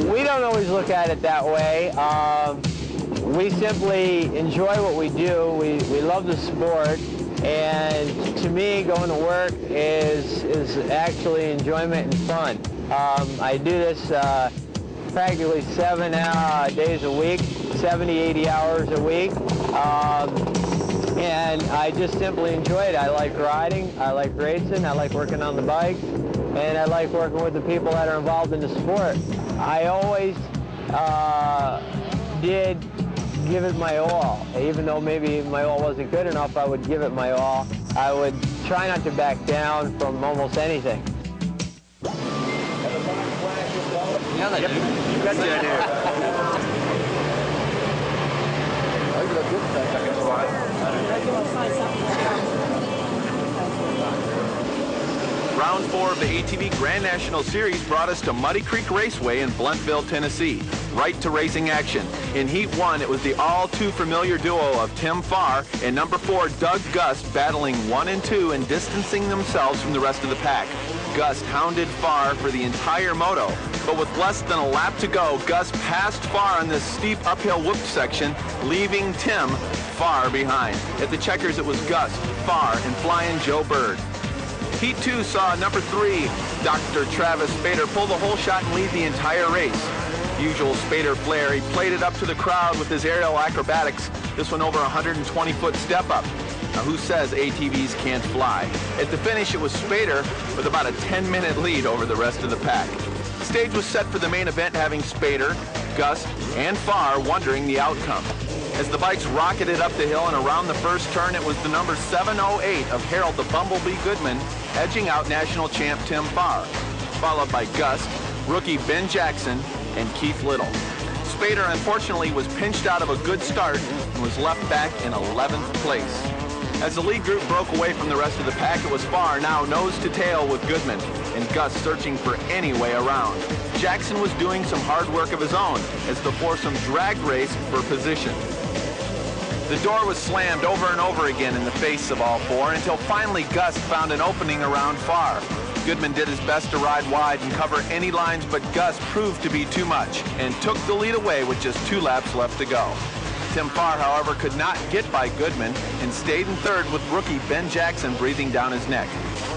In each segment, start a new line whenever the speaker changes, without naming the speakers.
We don't always look at it that way. We simply enjoy what we do. We love the sport, and to me, going to work is actually enjoyment and fun. I do this practically 7 days a week, 70, 80 hours a week, and I just simply enjoy it. I like riding, I like racing, I like working on the bike, and I like working with the people that are involved in the sport. I always did give it my all. Even though maybe my all wasn't good enough, I would give it my all. I would try not to back down from almost anything.
Yeah, they do. You bet they do.
Round 4 of the ATV Grand National Series brought us to Muddy Creek Raceway in Blunttville, Tennessee. Right to racing action. In Heat 1, it was the all-too-familiar duo of Tim Farr and number 4 Doug Gust battling 1 and 2 and distancing themselves from the rest of the pack. Gust hounded Farr for the entire moto, but with less than a lap to go, Gust passed Farr on this steep uphill whoop section, leaving Tim Farr behind. At the checkers, it was Gust, Farr, and Flying Joe Bird. Heat 2 saw number 3, Dr. Travis Spader, pull the whole shot and lead the entire race. Usual Spader flair, he played it up to the crowd with his aerial acrobatics. This one over a 120-foot step-up. Now, who says ATVs can't fly? At the finish, it was Spader with about a 10-minute lead over the rest of the pack. The stage was set for the main event, having Spader, Gust, and Farr wondering the outcome. As the bikes rocketed up the hill and around the first turn, it was the number 708 of Harold the Bumblebee Goodman edging out national champ Tim Farr, followed by Gust, rookie Ben Jackson, and Keith Little. Spader, unfortunately, was pinched out of a good start and was left back in 11th place. As the lead group broke away from the rest of the pack, it was Farr now nose to tail with Goodman, and Gust searching for any way around. Jackson was doing some hard work of his own as the foursome dragged race for position. The door was slammed over and over again in the face of all four until finally Gust found an opening around Farr. Goodman did his best to ride wide and cover any lines, but Gust proved to be too much and took the lead away with just 2 laps left to go. Tim Farr, however, could not get by Goodman and stayed in third with rookie Ben Jackson breathing down his neck.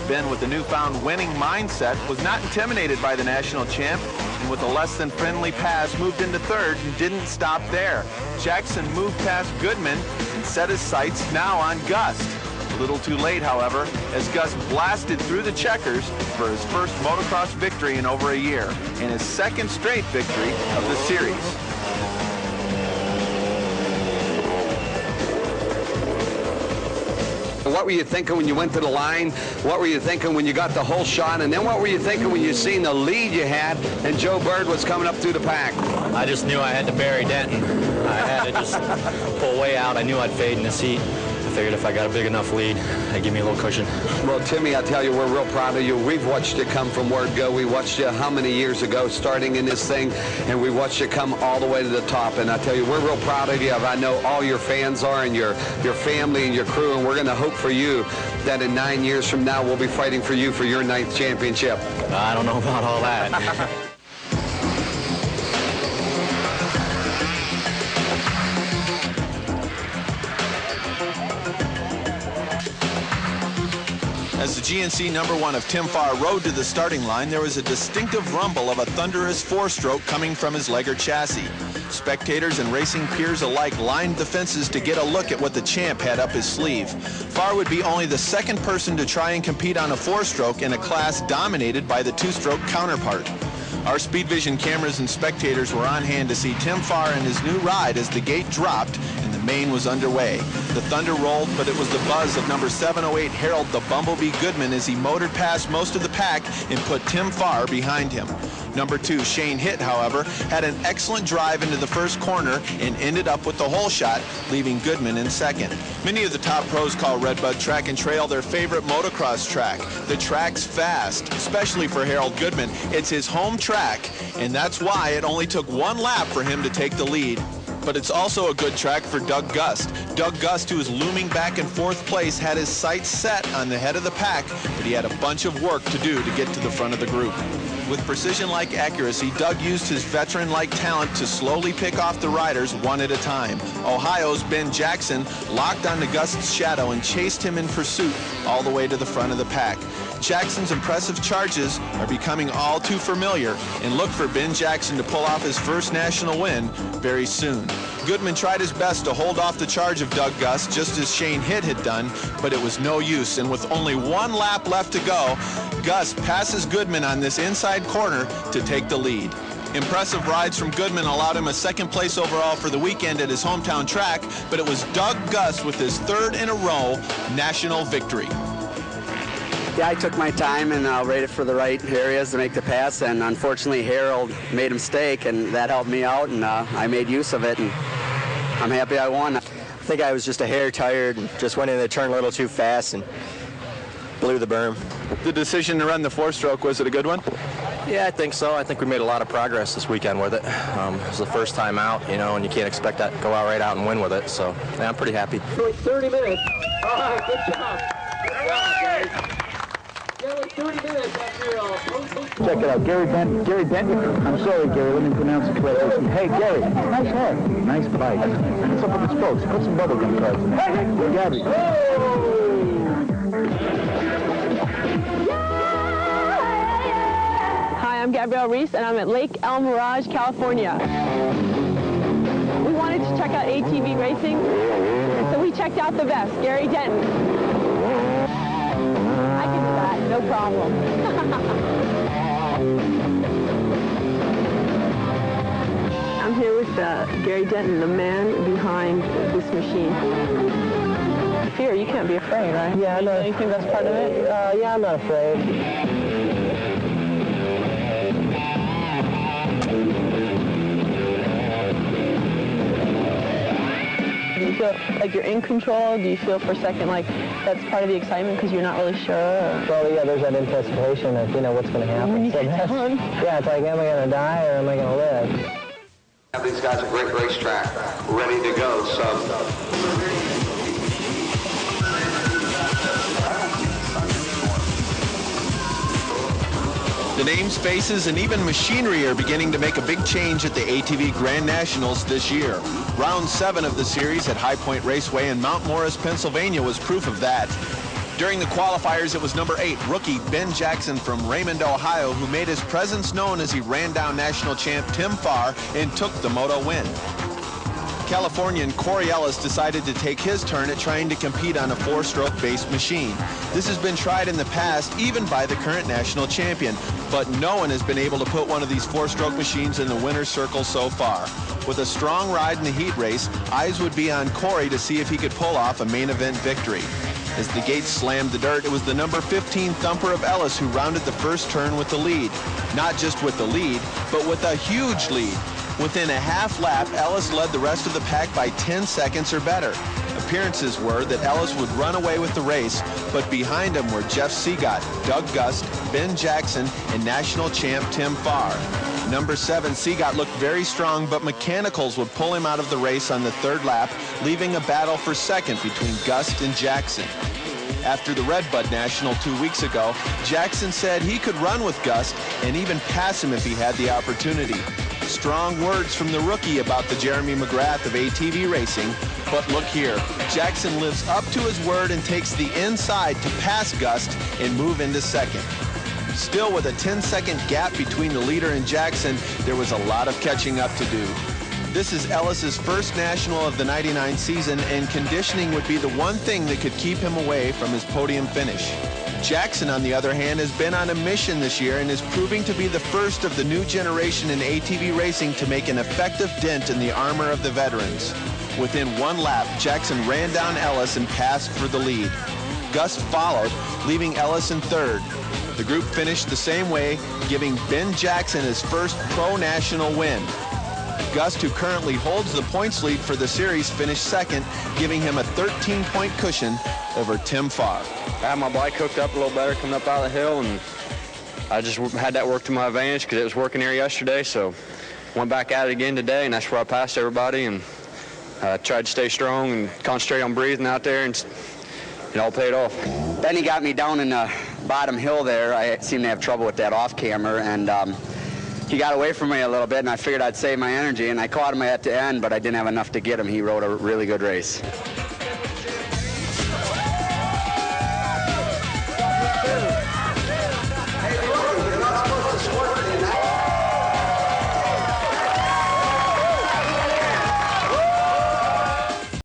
Ben, with a newfound winning mindset, was not intimidated by the national champ, and with a less than friendly pass moved into third and didn't stop there. Jackson moved past Goodman and set his sights now on Gust. A little too late, however, as Gust blasted through the checkers for his first motocross victory in over a year and his second straight victory of the series.
What were you thinking when you went to the line? What were you thinking when you got the whole shot? And then what were you thinking when you seen the lead you had and Joe Bird was coming up through the pack?
I just knew I had to bury Denton. I had to just pull way out. I knew I'd fade in the seat. I figured if I got a big enough lead, that'd give me a little cushion.
Well, Timmy, I tell you, we're real proud of you. We've watched you come from word go. We watched you how many years ago starting in this thing, and we watched you come all the way to the top. And I tell you, we're real proud of you. I know all your fans are, and your family and your crew, and we're going to hope for you that in 9 years from now, we'll be fighting for you for your 9th championship.
I don't know about all that.
As the GNC number 1 of Tim Farr rode to the starting line, there was a distinctive rumble of a thunderous 4-stroke coming from his Legger chassis. Spectators and racing peers alike lined the fences to get a look at what the champ had up his sleeve. Farr would be only the second person to try and compete on a 4-stroke in a class dominated by the 2-stroke counterpart. Our Speed Vision cameras and spectators were on hand to see Tim Farr and his new ride as the gate dropped and the main was underway. The thunder rolled, but it was the buzz of number 708 Harold the Bumblebee Goodman as he motored past most of the pack and put Tim Farr behind him. Number 2, Shane Hitt, however, had an excellent drive into the first corner and ended up with the hole shot, leaving Goodman in second. Many of the top pros call Redbud Track and Trail their favorite motocross track. The track's fast, especially for Harold Goodman. It's his home track, and that's why it only took 1 lap for him to take the lead. But it's also a good track for Doug Gust. Doug Gust, who is looming back in 4th place, had his sights set on the head of the pack, but he had a bunch of work to do to get to the front of the group. With precision-like accuracy, Doug used his veteran-like talent to slowly pick off the riders one at a time. Ohio's Ben Jackson locked onto Gust's shadow and chased him in pursuit all the way to the front of the pack. Jackson's impressive charges are becoming all too familiar, and look for Ben Jackson to pull off his first national win very soon. Goodman tried his best to hold off the charge of Doug Gust, just as Shane Hitt had done, but it was no use, and with only one lap left to go, Gust passes Goodman on this inside corner to take the lead. Impressive rides from Goodman allowed him a second place overall for the weekend at his hometown track, but it was Doug Gust with his third in a row national victory.
Yeah, I took my time and waited for the right areas to make the pass, and unfortunately Harold made a mistake, and that helped me out, and I made use of it, and I'm happy I won. I think I was just a hair tired, and just went in the turn a little too fast and blew the berm.
The decision to run the four-stroke, was it a good one?
Yeah, I think so. I think we made a lot of progress this weekend with it. It was the first time out, you know, and you can't expect that to go out right out and win with it, so yeah, I'm pretty happy.
30 minutes. All right, good job. Good job, guys. 30 minutes after
Check it out, Gary Benton. I'm sorry, Gary, let me pronounce it correctly. Hey, Gary, nice head, nice bike. What's up with the spokes? Put some bubblegum cards in there. Gabby.
Hi, I'm Gabrielle Reese, and I'm at Lake El Mirage, California. We wanted to check out ATV racing, and so we checked out the best, Gary Denton. I can do that, no problem. I'm here with Gary Denton, the man behind this machine. Fear, you can't be afraid, right?
Yeah, I know.
You think that's part of it?
Yeah, I'm not afraid.
Do you feel like you're in control? Do you feel for a second like that's part of the excitement because you're not really sure? Or?
Well, yeah, there's that anticipation of, you know, what's going to happen.
When you get done.
Yeah, it's like, am I going to die or am I going to live?
These guys a great racetrack, ready to go, so.
The names, faces, and even machinery are beginning to make a big change at the ATV Grand Nationals this year. Round 7 of the series at High Point Raceway in Mount Morris, Pennsylvania was proof of that. During the qualifiers, it was number 8, rookie Ben Jackson from Raymond, Ohio, who made his presence known as he ran down national champ Tim Farr and took the moto win. Californian Corey Ellis decided to take his turn at trying to compete on a 4-stroke based machine. This has been tried in the past, even by the current national champion, but no one has been able to put one of these 4-stroke machines in the winner's circle so far. With a strong ride in the heat race, eyes would be on Corey to see if he could pull off a main event victory. As the gates slammed the dirt, it was the number 15 thumper of Ellis who rounded the first turn with the lead. Not just with the lead, but with a huge lead. Within a half lap, Ellis led the rest of the pack by 10 seconds or better. Appearances were that Ellis would run away with the race, but behind him were Jeff Seagot, Doug Gust, Ben Jackson, and national champ Tim Farr. Number 7, Seagot looked very strong, but mechanicals would pull him out of the race on the 3rd lap, leaving a battle for second between Gust and Jackson. After the Redbud National 2 weeks ago, Jackson said he could run with Gust and even pass him if he had the opportunity. Strong words from the rookie about the Jeremy McGrath of ATV Racing, but look here, Jackson lives up to his word and takes the inside to pass Gust and move into second. Still, with a 10-second gap between the leader and Jackson, there was a lot of catching up to do. This is Ellis's first national of the '99 season, and conditioning would be the one thing that could keep him away from his podium finish. Jackson, on the other hand, has been on a mission this year and is proving to be the first of the new generation in ATV racing to make an effective dent in the armor of the veterans. Within one lap, Jackson ran down Ellis and passed for the lead. Gust followed, leaving Ellis in 3rd. The group finished the same way, giving Ben Jackson his first pro-national win. Gust, who currently holds the points lead for the series, finished 2nd, giving him a 13-point cushion over Tim Farr.
I had my bike hooked up a little better coming up out of the hill, and I just had that work to my advantage because it was working here yesterday, so went back at it again today, and that's where I passed everybody, and tried to stay strong and concentrate on breathing out there, and it all paid off. Benny got me down in the bottom hill there, I seemed to have trouble with that off camber, and he got away from me a little bit, and I figured I'd save my energy, and I caught him at the end, but I didn't have enough to get him. He rode a really good race.